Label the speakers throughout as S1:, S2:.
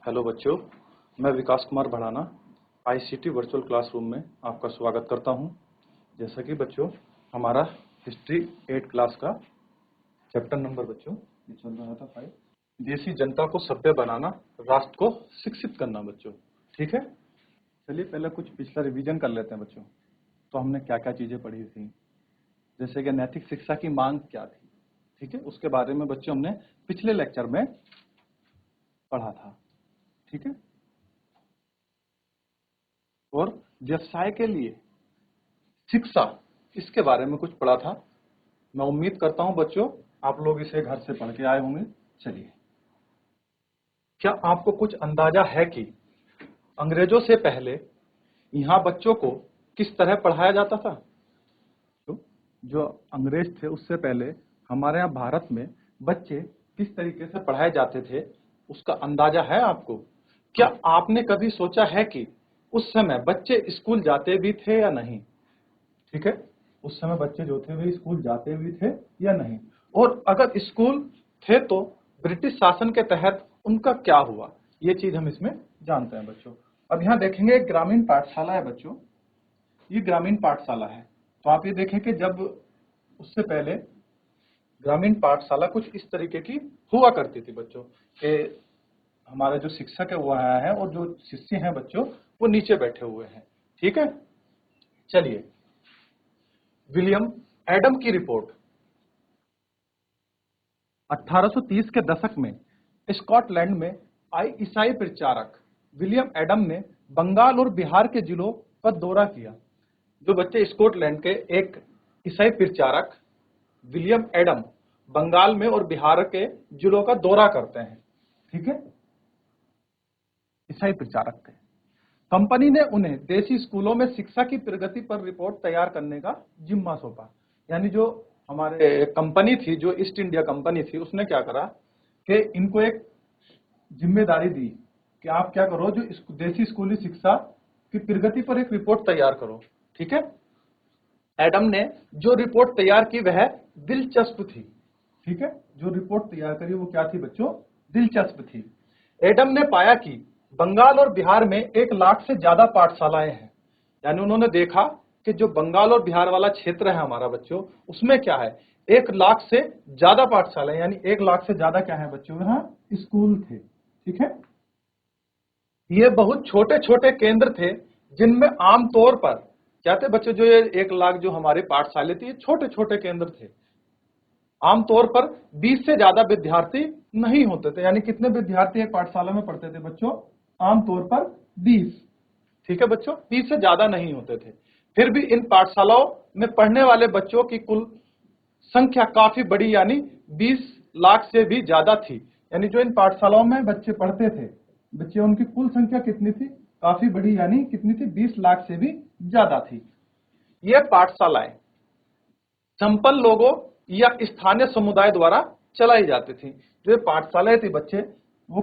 S1: Hello बच्चों, मैं Vikas Kumar Bhadana ICT virtual classroom में आपका स्वागत करता हूं। जैसा कि बच्चों हमारा हिस्ट्री 8 क्लास का चैप्टर नंबर बच्चों ये चल रहा था 5, देसी जनता को सभ्य बनाना, राष्ट्र को शिक्षित करना बच्चों। ठीक है, चलिए पहले कुछ पिछला रिवीजन कर लेते हैं बच्चों। तो हमने क्या क्या चीजें पढ़ी थी, जैसे कि नैतिक शिक्षा की मांग क्या थी। ठीक है, उसके बारे में बच्चों हमने पिछले लेक्चर में पढ़ा था। ठीक है, और व्यवसाय के लिए शिक्षा, इसके बारे में कुछ पढ़ा था। मैं उम्मीद करता हूं बच्चों आप लोग इसे घर से पढ़ के आए होंगे। चलिए, क्या आपको कुछ अंदाजा है कि अंग्रेजों से पहले यहां बच्चों को किस तरह पढ़ाया जाता था? तो जो अंग्रेज थे उससे पहले हमारे यहाँ भारत में बच्चे किस तरीके से पढ़ाए जाते थे, उसका अंदाजा है आपको? क्या आपने कभी सोचा है कि उस समय बच्चे स्कूल जाते भी थे या नहीं? ठीक है, उस समय बच्चे जो थे वे स्कूल जाते भी थे या नहीं, और अगर स्कूल थे तो ब्रिटिश शासन के तहत उनका क्या हुआ, ये चीज हम इसमें जानते हैं बच्चों। अब यहाँ देखेंगे एक ग्रामीण पाठशाला है बच्चों, ये ग्रामीण पाठशाला है। तो आप ये देखें कि जब उससे पहले ग्रामीण पाठशाला कुछ इस तरीके की हुआ करती थी बच्चों, कि हमारे जो शिक्षक है वो आया है और जो शिष्य हैं बच्चों वो नीचे बैठे हुए हैं। ठीक है, चलिए विलियम एडम की रिपोर्ट 1830 के दशक में स्कॉटलैंड में आई ईसाई प्रचारक विलियम एडम ने बंगाल और बिहार के जिलों पर दौरा किया। जो बच्चे स्कॉटलैंड के एक ईसाई प्रचारक विलियम एडम बंगाल में और बिहार के जिलों का दौरा करते हैं। ठीक है, ईसाई प्रचारक थे। कंपनी ने उन्हें देसी स्कूलों में शिक्षा की प्रगति पर रिपोर्ट तैयार करने का जिम्मा सौंपा। यानी जो हमारे कंपनी थी, जो ईस्ट इंडिया कंपनी थी, उसने क्या करा कि इनको एक जिम्मेदारी दी कि आप क्या करो, जो देसी स्कूली शिक्षा की प्रगति पर एक रिपोर्ट तैयार करो। ठीक है, एडम ने जो रिपोर्ट तैयार की वह दिलचस्प थी। ठीक है, जो रिपोर्ट तैयार करी वो क्या थी बच्चों? दिलचस्प थी। एडम ने पाया कि बंगाल और बिहार में 1 लाख से ज्यादा पाठशालाएं हैं। यानी उन्होंने देखा कि जो बंगाल और बिहार वाला क्षेत्र है हमारा बच्चों, उसमें क्या है, 1 लाख से ज्यादा पाठशालाएं, यानी 1 लाख से ज्यादा क्या है बच्चों, यहाँ स्कूल थे। ठीक है, ये बहुत छोटे छोटे केंद्र थे जिनमें आमतौर पर क्या थे बच्चों, जो ये 1 लाख जो हमारी पाठशालाएं थी, छोटे छोटे केंद्र थे। आमतौर पर 20 से ज्यादा विद्यार्थी नहीं होते थे। यानी कितने विद्यार्थी एक पाठशाला में पढ़ते थे बच्चों? आमतौर पर 20। ठीक है बच्चों, 20 से ज्यादा नहीं होते थे। फिर भी इन पाठशालाओं में पढ़ने वाले बच्चों की कुल संख्या काफी बड़ी, यानी 20 लाख से भी ज्यादा थी। यानी जो इन पाठशालाओं में बच्चे पढ़ते थे बच्चे, उनकी कुल संख्या कितनी थी? काफी बड़ी, यानी कितनी थी? 20 लाख से भी ज्यादा थी। ये पाठशालाएं संपन्न लोगों या स्थानीय समुदाय द्वारा चलाई जाती थी। जो ये पाठशालाएं थी बच्चे, वो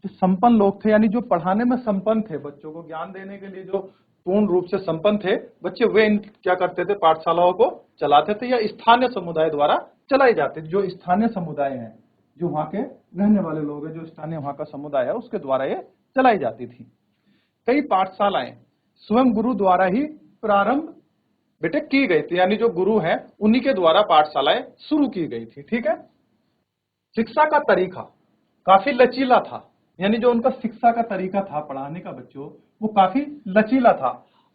S1: जो संपन्न लोग थे, यानी जो पढ़ाने में संपन्न थे, बच्चों को ज्ञान देने के लिए जो पूर्ण रूप से संपन्न थे बच्चे, वे इन क्या करते थे, पाठशालाओं को चलाते थे, या स्थानीय समुदाय द्वारा चलाई जाती थी। जो स्थानीय समुदाय है, जो वहां के रहने वाले लोग हैं, जो स्थानीय वहां का समुदाय है, उसके द्वारा ये चलाई जाती थी। कई पाठशालाएं स्वयं गुरु द्वारा ही प्रारंभ बेटे की गई थी। यानी जो गुरु हैं उन्हीं के द्वारा पाठशालाएं शुरू की गई थी। ठीक है, शिक्षा का तरीका काफी लचीला था। यानी जो उनका शिक्षा का तरीका था पढ़ाने का बच्चों, वो काफी लचीला था।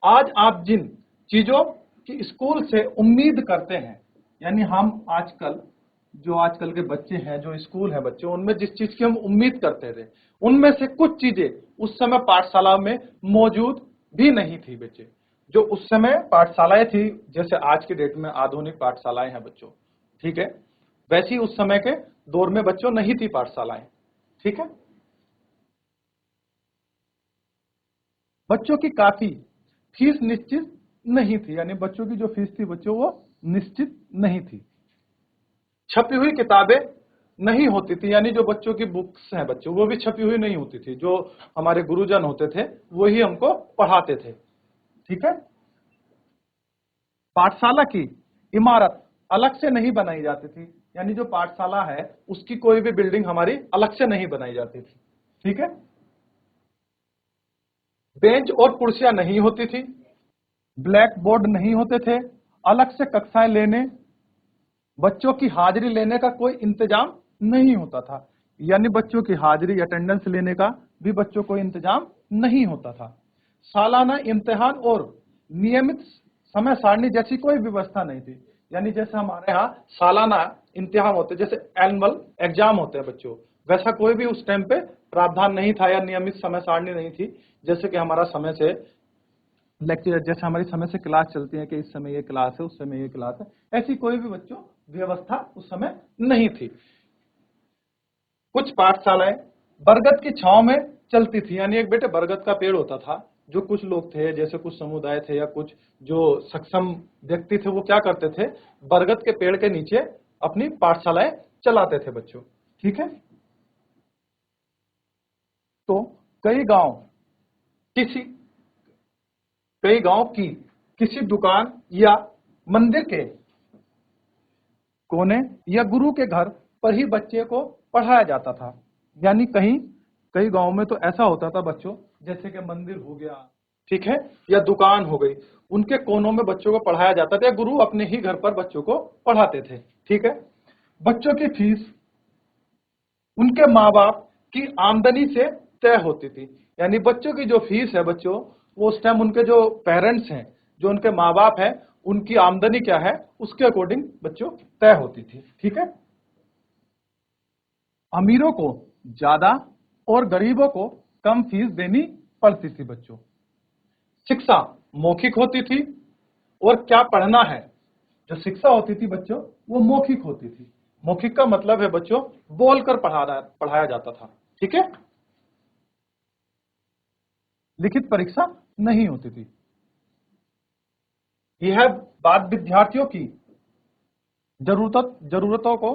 S1: आज आप जिन चीजों की स्कूल से उम्मीद करते हैं, यानी हम आजकल के बच्चे हैं, जो स्कूल है बच्चों, उनमें जिस चीज की हम उम्मीद करते थे, उनमें से कुछ चीजें उस समय पाठशाला में मौजूद भी नहीं थी बच्चे। जो उस समय पाठशालाएं थी, जैसे आज की डेट में आधुनिक पाठशालाएं हैं बच्चों, ठीक है, वैसी उस समय के दौर में बच्चों नहीं थी पाठशालाएं। ठीक है, बच्चों की काफी फीस निश्चित नहीं थी। यानी बच्चों की जो फीस थी बच्चों, वो निश्चित नहीं थी। छपी हुई किताबें नहीं होती थी। यानी जो बच्चों की बुक्स हैं बच्चों, वो भी छपी हुई नहीं होती थी। जो हमारे गुरुजन होते थे वो ही हमको पढ़ाते थे। ठीक है, पाठशाला की इमारत अलग से नहीं बनाई जाती थी। यानी जो पाठशाला है उसकी कोई भी बिल्डिंग हमारी अलग से नहीं बनाई जाती थी। ठीक है। बेंच और कुर्सियां नहीं होती थी, ब्लैक बोर्ड नहीं होते थे, अलग से कक्षाएं लेने, बच्चों की हाजिरी लेने का कोई इंतजाम नहीं होता था। यानी बच्चों की हाजिरी अटेंडेंस लेने का भी बच्चों को इंतजाम नहीं होता था। सालाना इम्तिहान और नियमित समय सारणी जैसी कोई व्यवस्था नहीं थी। यानी जैसे हमारे यहाँ सालाना इम्तिहान होते, जैसे एनुअल एग्जाम होते हैं बच्चों, वैसा कोई भी उस टाइम पे प्रावधान नहीं था या नियमित समय सारणी नहीं थी। जैसे कि हमारा समय से लेक्चर, जैसे हमारी समय से क्लास चलती है कि इस समय ये क्लास है, उस समय ये क्लास है, ऐसी कोई भी बच्चों व्यवस्था उस समय नहीं थी। कुछ पाठशालाएं बरगद की छांव में चलती थी। यानी एक बेटे बरगद का पेड़ होता था, जो कुछ लोग थे, जैसे कुछ समुदाय थे या कुछ जो सक्षम व्यक्ति थे, वो क्या करते थे, बरगद के पेड़ के नीचे अपनी पाठशालाएं चलाते थे बच्चों। ठीक है। तो कई गांव किसी कई गांव की किसी दुकान या मंदिर के कोने या गुरु के घर पर ही बच्चे को पढ़ाया जाता था। यानी कई गांव में तो ऐसा होता था बच्चों, जैसे कि मंदिर हो गया, ठीक है, या दुकान हो गई, उनके कोनों में बच्चों को पढ़ाया जाता था, या गुरु अपने ही घर पर बच्चों को पढ़ाते थे। ठीक है। बच्चों की फीस उनके माँ बाप की आमदनी से तय होती थी। यानी बच्चों की जो फीस है बच्चों, वो उस टाइम उनके जो पेरेंट्स हैं, जो उनके माँ बाप हैं, उनकी आमदनी क्या है उसके अकॉर्डिंग बच्चों तय होती थी। ठीक है। अमीरों को ज्यादा और गरीबों को कम फीस देनी पड़ती थी बच्चों। शिक्षा मौखिक होती थी, और क्या पढ़ना है, जो शिक्षा होती थी बच्चों वो मौखिक होती थी। मौखिक का मतलब है बच्चों बोलकर पढ़ाया जाता था। ठीक है। लिखित परीक्षा नहीं होती थी। यह बात विद्यार्थियों की जरूरतों को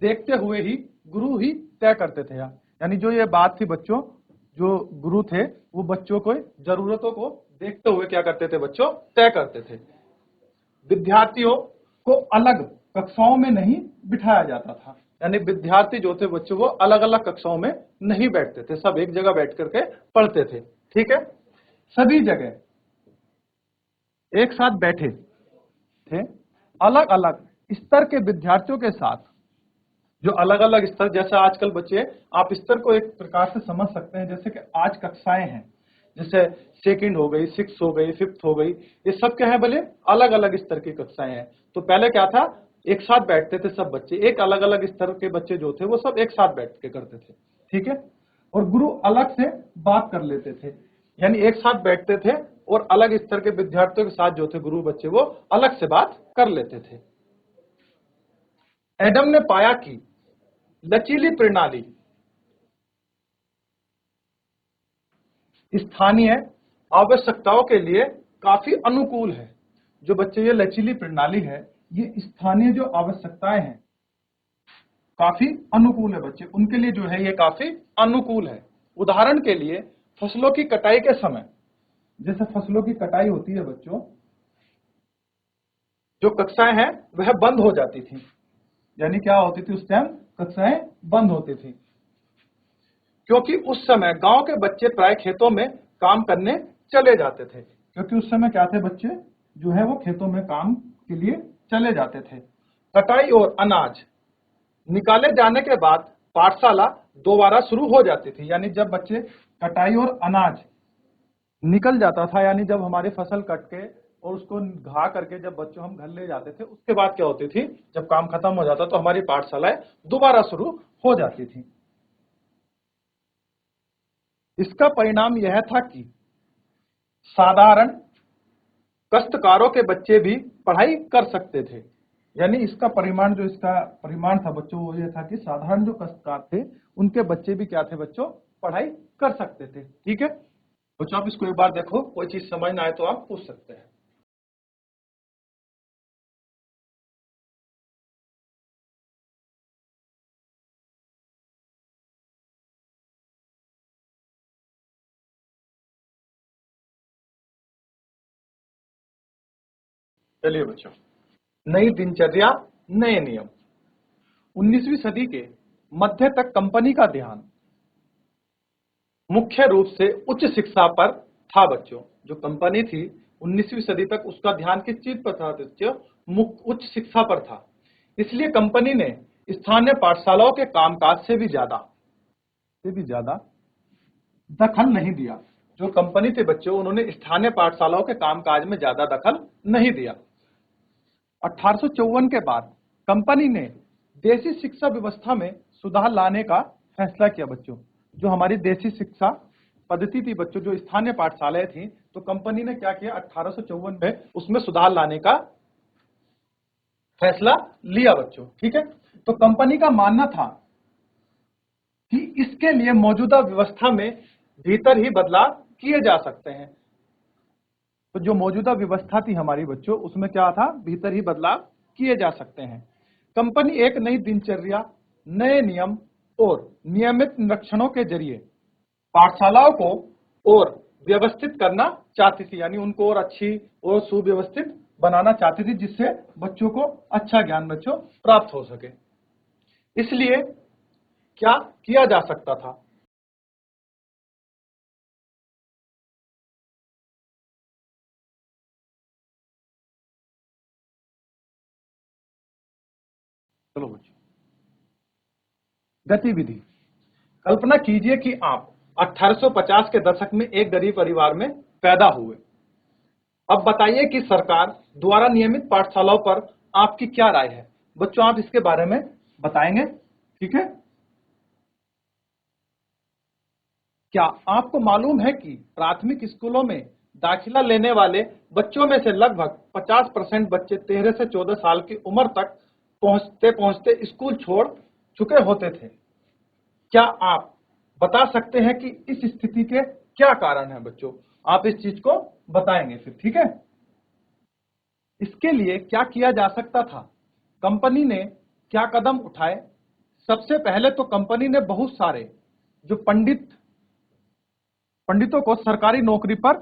S1: देखते हुए ही गुरु ही तय करते थे। यानी जो ये बात थी बच्चों, जो गुरु थे वो बच्चों को जरूरतों को देखते हुए क्या करते थे बच्चों, तय करते थे। विद्यार्थियों को अलग कक्षाओं में नहीं बिठाया जाता था। यानी विद्यार्थी जो थे बच्चों वो अलग अलग कक्षाओं में नहीं बैठते थे, सब एक जगह बैठ करके पढ़ते थे। ठीक है। सभी जगह एक साथ बैठे थे, अलग अलग स्तर के विद्यार्थियों के साथ। जो अलग अलग स्तर, जैसे आजकल बच्चे, आप स्तर को एक प्रकार से समझ सकते हैं, जैसे कि आज कक्षाएं हैं, जैसे सेकंड हो गई, सिक्स हो गई, फिफ्थ हो गई, ये सब क्या है बोले, अलग अलग स्तर की कक्षाएं हैं। तो पहले क्या था, एक साथ बैठते थे सब बच्चे, एक अलग अलग स्तर के बच्चे जो थे वो सब एक साथ बैठ के करते थे। ठीक है। और गुरु अलग से बात कर लेते थे। यानी एक साथ बैठते थे और अलग स्तर के विद्यार्थियों के साथ जो थे गुरु बच्चे वो अलग से बात कर लेते थे। एडम ने पाया कि लचीली प्रणाली स्थानीय आवश्यकताओं के लिए काफी अनुकूल है। जो बच्चे ये लचीली प्रणाली है, ये स्थानीय जो आवश्यकताएं हैं काफी अनुकूल है बच्चे, उनके लिए जो है ये काफी अनुकूल है। उदाहरण के लिए फसलों की कटाई के समय, जैसे फसलों की कटाई होती है बच्चों, जो कक्षाएं हैं वह बंद हो जाती थी। यानी क्या होती थी उस टाइम, कक्षाएं बंद होती थी, क्योंकि उस समय गांव के बच्चे प्राय खेतों में काम करने चले जाते थे। क्योंकि उस समय क्या थे, बच्चे जो है वो खेतों में काम के लिए चले जाते थे। कटाई और अनाज निकाले जाने के बाद पाठशाला दोबारा शुरू हो जाती थी। यानी जब बच्चे कटाई और अनाज निकल जाता था, यानी जब हमारी फसल कट के और उसको घा करके जब बच्चों हम घर ले जाते थे, उसके बाद क्या होती थी, जब काम खत्म हो जाता तो हमारी पाठशालाएं दोबारा शुरू हो जाती थी। इसका परिणाम यह था कि साधारण कष्टकारों के बच्चे भी पढ़ाई कर सकते थे। यानी इसका परिमाण था बच्चों, वो ये था कि साधारण जो कष्टकार थे उनके बच्चे भी क्या थे बच्चों, पढ़ाई कर सकते थे। ठीक है। बच्चों आप इसको एक बार देखो, कोई चीज समझ ना आए तो आप पूछ सकते हैं। चलिए बच्चों, नई दिनचर्या, नए नियम। 19वीं सदी के मध्य तक कंपनी का ध्यान मुख्य रूप से उच्च शिक्षा पर था बच्चों। जो कंपनी थी 19वीं सदी तक उसका ध्यान किस चीज पर था बच्चों? उच्च शिक्षा पर था। इसलिए कंपनी ने स्थानीय पाठशालाओं के कामकाज से भी ज्यादा दखल नहीं दिया। जो कंपनी थे बच्चों उन्होंने स्थानीय पाठशालाओं के कामकाज में ज्यादा दखल नहीं दिया। 1854 के बाद कंपनी ने देशी शिक्षा व्यवस्था में सुधार लाने का फैसला किया बच्चों। जो हमारी देशी शिक्षा पद्धति थी बच्चों, जो स्थानीय पाठशालाएं थी, तो कंपनी ने क्या किया 1854 में उसमें सुधार लाने का फैसला लिया बच्चों। ठीक है, तो कंपनी का मानना था कि इसके लिए मौजूदा व्यवस्था में भीतर ही बदलाव किए जा सकते हैं। तो जो मौजूदा व्यवस्था थी हमारी बच्चों उसमें क्या था, भीतर ही बदलाव किए जा सकते हैं। कंपनी एक नई दिनचर्या, नए नियम और नियमित निरीक्षणों के जरिए पाठशालाओं को और व्यवस्थित करना चाहती थी, यानी उनको और अच्छी और सुव्यवस्थित बनाना चाहती थी, जिससे बच्चों को अच्छा ज्ञान बच्चों प्राप्त हो सके। इसलिए क्या किया जा सकता था? चलो बच्चों, गतिविधि। कल्पना कीजिए कि आप 1850 के दशक में एक गरीब परिवार में पैदा हुए। अब बताइए कि सरकार द्वारा नियमित पाठशालाओं पर आपकी क्या राय है? बच्चों आप इसके बारे में बताएंगे, ठीक है? क्या आपको मालूम है कि प्राथमिक स्कूलों में दाखिला लेने वाले बच्चों में से लगभग 50% बच्चे 13 से 14 साल की उम्र तक पहुंचते पहुंचते स्कूल छोड़ चुके होते थे? क्या आप बता सकते हैं कि इस स्थिति के क्या कारण है बच्चों? आप इस चीज को बताएंगे फिर, ठीक है? इसके लिए क्या किया जा सकता था? कंपनी ने क्या कदम उठाए? सबसे पहले तो कंपनी ने बहुत सारे जो पंडितों को सरकारी नौकरी पर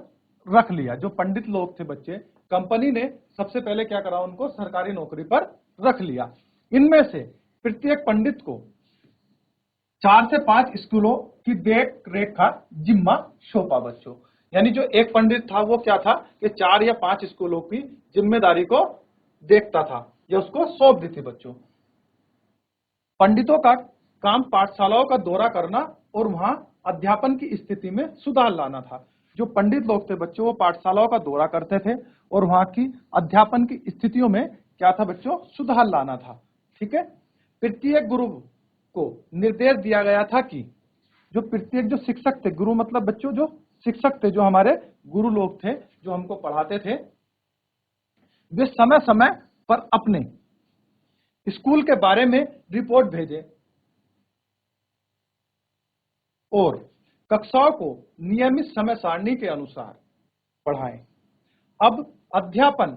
S1: रख लिया। जो पंडित लोग थे बच्चे, कंपनी ने सबसे पहले क्या करा, उनको सरकारी नौकरी पर रख लिया। इनमें से प्रत्येक पंडित को 4 से 5 स्कूलों की देख रेख का जिम्मा सौंपा बच्चों। यानी जो एक पंडित था वो क्या था कि 4 या 5 स्कूलों की जिम्मेदारी को देखता था या उसको सौंप दी थी बच्चों। पंडितों का काम पाठशालाओं का दौरा करना और वहां अध्यापन की स्थिति में सुधार लाना था। जो पंडित लोग थे बच्चों वो पाठशालाओं का दौरा करते थे और वहां की अध्यापन की स्थितियों में क्या था बच्चों, सुधार लाना था। ठीक है, प्रत्येक गुरु को निर्देश दिया गया था कि जो प्रत्येक जो शिक्षक थे, गुरु मतलब बच्चों जो शिक्षक थे, जो हमारे गुरु लोग थे जो हमको पढ़ाते थे, वे समय समय पर अपने स्कूल के बारे में रिपोर्ट भेजें और कक्षाओं को नियमित समय सारणी के अनुसार पढ़ाएं। अब अध्यापन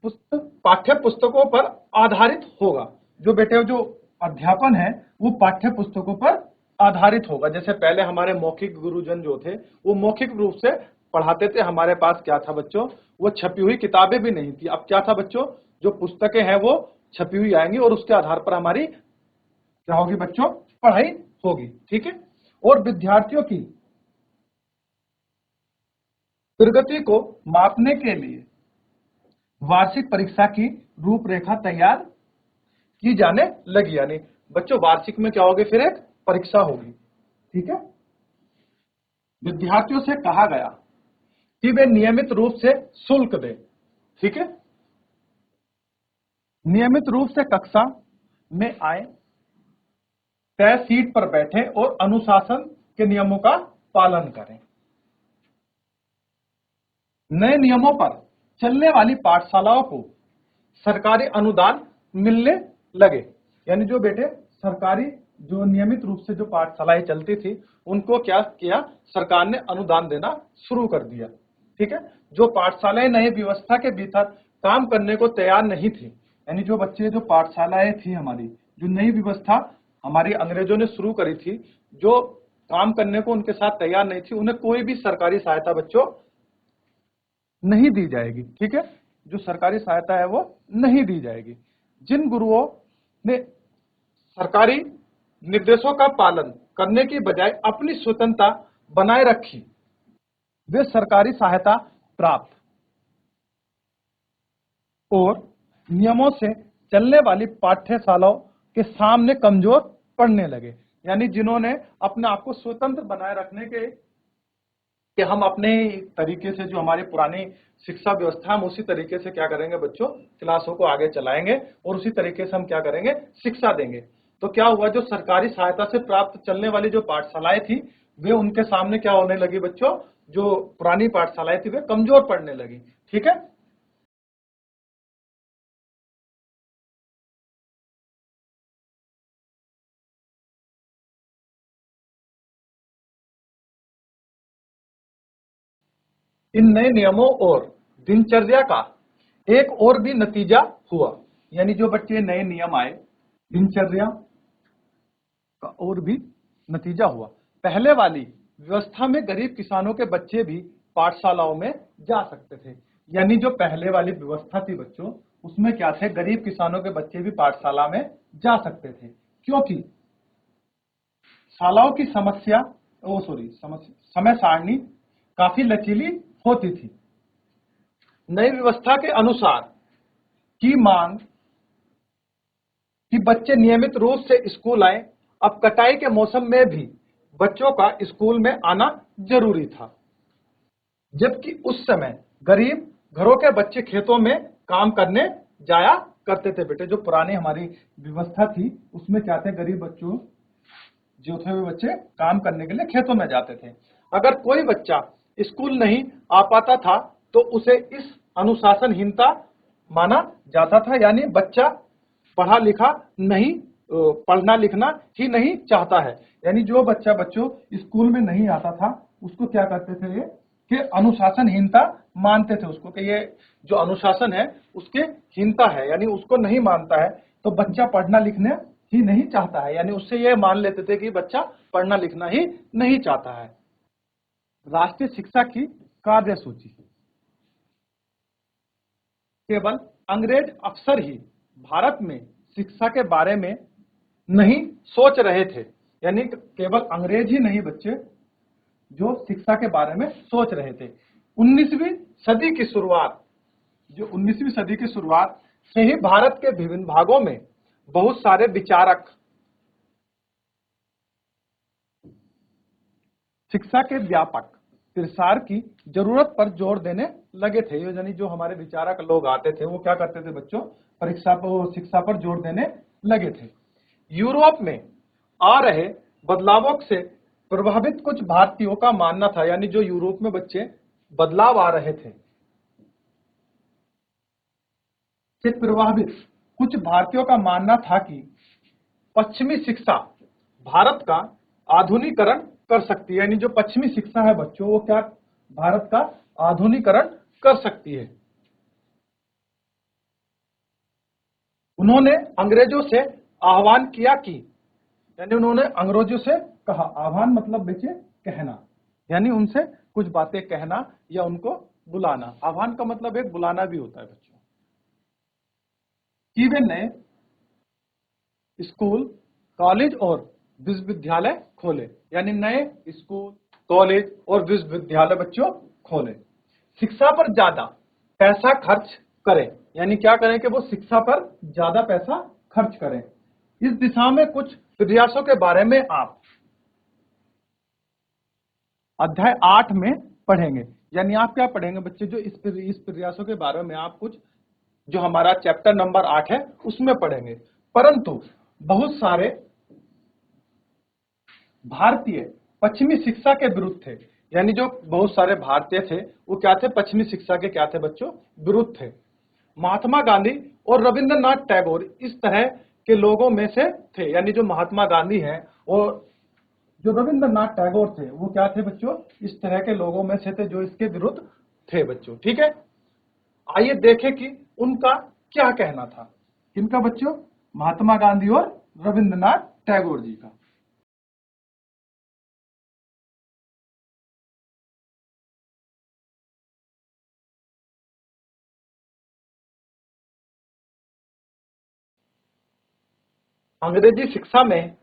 S1: पाठ्य पुस्तकों पर आधारित होगा। जो बेटे जो अध्यापन है वो पाठ्य पुस्तकों पर आधारित होगा। जैसे पहले हमारे मौखिक गुरुजन जो थे वो मौखिक रूप से पढ़ाते थे। हमारे पास क्या था बच्चों, वो छपी हुई किताबें भी नहीं थी। अब क्या था बच्चों, जो पुस्तकें हैं वो छपी हुई आएंगी और उसके आधार पर हमारी क्या होगी बच्चों, पढ़ाई होगी। ठीक है, और विद्यार्थियों की प्रगति को मापने के लिए वार्षिक परीक्षा की रूपरेखा तैयार की जाने लगी। यानी बच्चों वार्षिक में क्या होगी, फिर एक परीक्षा होगी। ठीक है, विद्यार्थियों से कहा गया कि वे नियमित रूप से शुल्क दें। ठीक है, नियमित रूप से कक्षा में आए, तय सीट पर बैठे और अनुशासन के नियमों का पालन करें। नए नियमों पर चलने वाली पाठशालाओं को सरकारी अनुदान मिलने लगे। यानी जो बेटे सरकारी जो नियमित रूप से जो पाठशालाएं चलती थी उनको क्या किया, सरकार ने अनुदान देना शुरू कर दिया। ठीक है, जो पाठशालाएं नई व्यवस्था के भीतर काम करने को तैयार नहीं थी, यानी जो बच्चे जो पाठशालाएं थी हमारी, जो नई व्यवस्था हमारी अंग्रेजों ने शुरू करी थी, जो काम करने को उनके साथ तैयार नहीं थी, उन्हें कोई भी सरकारी सहायता बच्चों नहीं दी जाएगी। ठीक है, जो सरकारी सहायता है वो नहीं दी जाएगी। जिन गुरुओं ने सरकारी निर्देशों का पालन करने की बजाय अपनी स्वतंत्रता बनाए रखी। वे सरकारी सहायता प्राप्त और नियमों से चलने वाली पाठ्यशालाओं के सामने कमजोर पड़ने लगे। यानी जिन्होंने अपने आप को स्वतंत्र बनाए रखने के कि हम अपने तरीके से, जो हमारी पुरानी शिक्षा व्यवस्था, हम उसी तरीके से क्या करेंगे बच्चों, क्लासों को आगे चलाएंगे और उसी तरीके से हम क्या करेंगे, शिक्षा देंगे। तो क्या हुआ, जो सरकारी सहायता से प्राप्त चलने वाली जो पाठशालाएं थी, वे उनके सामने क्या होने लगी बच्चों, जो पुरानी पाठशालाएं थी वे कमजोर पड़ने लगी। ठीक है। इन नए नियमों और दिनचर्या का एक और भी नतीजा हुआ। यानी जो बच्चे नए नियम आए, दिनचर्या का और भी नतीजा हुआ। पहले वाली व्यवस्था में गरीब किसानों के बच्चे भी पाठशालाओं में जा सकते थे। यानी जो पहले वाली व्यवस्था थी बच्चों, उसमें क्या थे, गरीब किसानों के बच्चे भी पाठशाला में जा सकते थे, क्योंकि शालाओं की समय सारणी काफी लचीली होती थी। नई व्यवस्था के अनुसार की मांग कि बच्चे नियमित रूप से स्कूल आए। अब कटाई के मौसम में भी बच्चों का स्कूल में आना जरूरी था, जबकि उस समय गरीब घरों के बच्चे खेतों में काम करने जाया करते थे। बेटे, जो पुरानी हमारी व्यवस्था थी उसमें क्या थे, गरीब बच्चों जो थे वे बच्चे काम करने के लिए खेतों में जाते थे। अगर कोई बच्चा स्कूल नहीं आ पाता था तो उसे इस अनुशासनहीनता माना जाता था। यानी बच्चा पढ़ा लिखा नहीं, पढ़ना लिखना ही नहीं चाहता है। यानी जो बच्चा बच्चों स्कूल में नहीं आता था उसको क्या करते थे ये, कि अनुशासनहीनता मानते थे उसको, कि ये जो अनुशासन है उसके हीनता है, यानी उसको नहीं मानता है, तो बच्चा पढ़ना लिखने ही नहीं चाहता है। यानी उससे ये मान लेते थे कि बच्चा पढ़ना लिखना ही नहीं चाहता है। राष्ट्रीय शिक्षा की कार्यसूची। केवल अंग्रेज अफसर ही भारत में शिक्षा के बारे में नहीं सोच रहे थे। यानी केवल अंग्रेज ही नहीं बच्चे जो शिक्षा के बारे में सोच रहे थे। 19वीं सदी की शुरुआत, जो 19वीं सदी की शुरुआत से ही भारत के विभिन्न भागों में बहुत सारे विचारक शिक्षा के व्यापक प्रसार की जरूरत पर जोर देने लगे थे। यानी जो हमारे विचारक लोग आते थे वो क्या करते थे बच्चों, शिक्षा पर जोर देने लगे थे। यूरोप में आ रहे बदलावों से प्रभावित कुछ भारतीयों का मानना था, यानी जो यूरोप में बच्चे बदलाव आ रहे थे से प्रभावित कुछ भारतीयों का मानना था कि पश्चिमी शिक्षा भारत का आधुनिकीकरण कर सकती है। यानी जो पश्चिमी शिक्षा है बच्चों, वो क्या भारत का आधुनिकीकरण कर सकती है। उन्होंने अंग्रेजों से आह्वान किया कि, यानी उन्होंने अंग्रेजों से कहा, आह्वान मतलब बच्चे कहना, यानी उनसे कुछ बातें कहना या उनको बुलाना। आह्वान का मतलब एक बुलाना भी होता है बच्चों। कि वे नए स्कूल, कॉलेज और विश्वविद्यालय खोले। यानी नए स्कूल, कॉलेज और विश्वविद्यालय बच्चों खोले। शिक्षा पर ज्यादा पैसा खर्च करें। यानी क्या करें कि वो शिक्षा पर ज्यादा पैसा खर्च करें। इस दिशा में कुछ प्रयासों के बारे में आप अध्याय 8 में पढ़ेंगे। यानी आप क्या पढ़ेंगे बच्चे, जो इस प्रयासों के बारे में आप कुछ, जो हमारा चैप्टर नंबर 8 है उसमें पढ़ेंगे। परंतु बहुत सारे भारतीय पश्चिमी शिक्षा के विरुद्ध थे। यानी जो बहुत सारे भारतीय थे वो क्या थे, पश्चिमी शिक्षा के क्या थे बच्चों, विरुद्ध थे। महात्मा गांधी और रविंद्रनाथ टैगोर इस तरह के लोगों में से थे। यानी जो महात्मा गांधी हैं और जो रविंद्रनाथ टैगोर थे वो क्या थे बच्चों, इस तरह के लोगों में से थे जो इसके विरुद्ध थे बच्चों। ठीक है, आइए देखें कि उनका क्या कहना था। किनका बच्चों, महात्मा गांधी और रविंद्रनाथ टैगोर जी का। अंग्रेजी शिक्षा में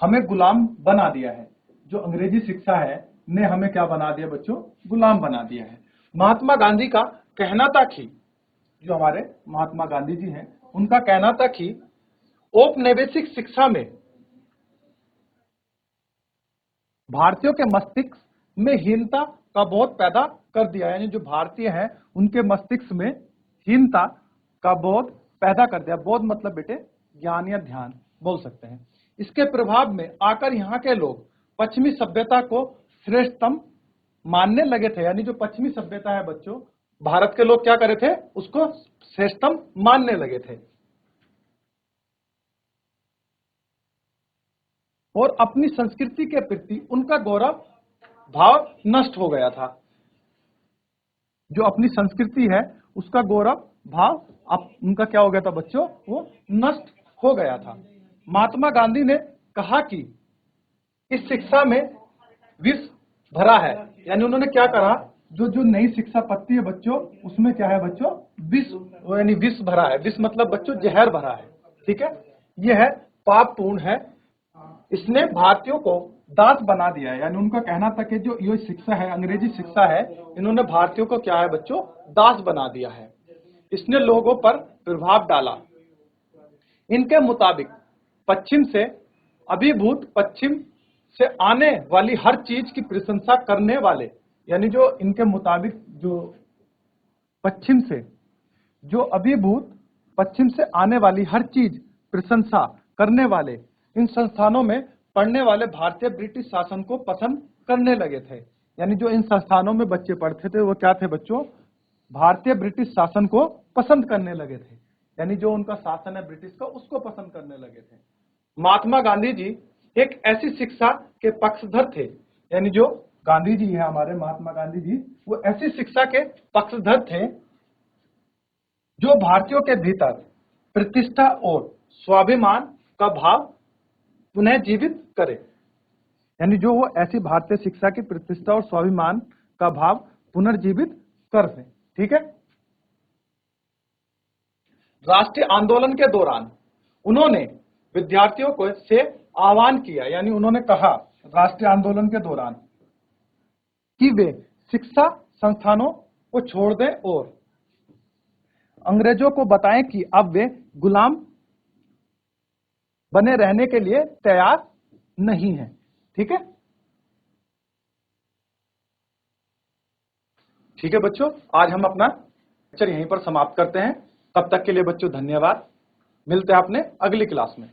S1: हमें गुलाम बना दिया है। जो अंग्रेजी शिक्षा है ने हमें क्या बना दिया बच्चों, गुलाम बना दिया है। महात्मा गांधी का कहना था कि, जो हमारे महात्मा गांधी जी हैं, उनका कहना था कि औपनिवेशिक शिक्षा में भारतीयों के मस्तिष्क में हीनता का बोध पैदा कर दिया, यानी जो भारतीय हैं उनके मस्तिष्क में हीनता का बोध पैदा कर दिया। बोध मतलब बेटे ज्ञान या ध्यान बोल सकते हैं। इसके प्रभाव में आकर यहाँ के लोग पश्चिमी सभ्यता को श्रेष्ठतम मानने लगे थे, यानी जो पश्चिमी सभ्यता है बच्चों, भारत के लोग क्या करे थे, उसको श्रेष्ठतम मानने लगे थे और अपनी संस्कृति के प्रति उनका गौरव भाव नष्ट हो गया था। जो अपनी संस्कृति है उसका गौरव भाव अब उनका क्या हो गया था बच्चों, वो नष्ट हो गया था। महात्मा गांधी ने कहा कि इस शिक्षा में विष भरा है, यानी उन्होंने क्या कहा, जो नई शिक्षा पद्धति है बच्चों, उसमें क्या है बच्चों, विष, यानी विष भरा है। विष मतलब बच्चों जहर भरा है, ठीक है। यह है पापपूर्ण है, इसने भारतीयों को दास बना दिया है। यानी उनका कहना था कि जो ये शिक्षा है, अंग्रेजी शिक्षा है, इन्होंने भारतीयों को क्या है बच्चों, दास बना दिया है। इसने लोगों पर प्रभाव डाला। इनके मुताबिक पश्चिम से अभिभूत, पश्चिम से आने वाली हर चीज की प्रशंसा करने वाले, यानी जो इनके मुताबिक जो पश्चिम से जो अभिभूत, पश्चिम से आने वाली हर चीज प्रशंसा करने वाले इन संस्थानों में पढ़ने वाले भारतीय ब्रिटिश शासन को पसंद करने लगे थे। यानी जो इन संस्थानों में बच्चे पढ़ते थे वो क्या थे बच्चों, भारतीय ब्रिटिश शासन को पसंद करने लगे थे, यानी जो उनका शासन है ब्रिटिश का, उसको पसंद करने लगे थे। महात्मा गांधी जी एक ऐसी शिक्षा के पक्षधर थे, यानी जो गांधी जी है हमारे महात्मा गांधी जी, वो ऐसी शिक्षा के पक्षधर थे जो भारतीयों के भीतर प्रतिष्ठा और स्वाभिमान का भाव पुनः जीवित करे। यानी जो वो ऐसी भारतीय शिक्षा की प्रतिष्ठा और स्वाभिमान का भाव पुनर्जीवित कर दे, ठीक है। राष्ट्रीय आंदोलन के दौरान उन्होंने विद्यार्थियों को से आह्वान किया, यानी उन्होंने कहा राष्ट्रीय आंदोलन के दौरान कि वे शिक्षा संस्थानों को छोड़ दें और अंग्रेजों को बताएं कि अब वे गुलाम बने रहने के लिए तैयार नहीं है, ठीक है। ठीक है बच्चों, आज हम अपना लेक्चर यहीं पर समाप्त करते हैं। तब तक के लिए बच्चों धन्यवाद। मिलते हैं अपने अगली क्लास में।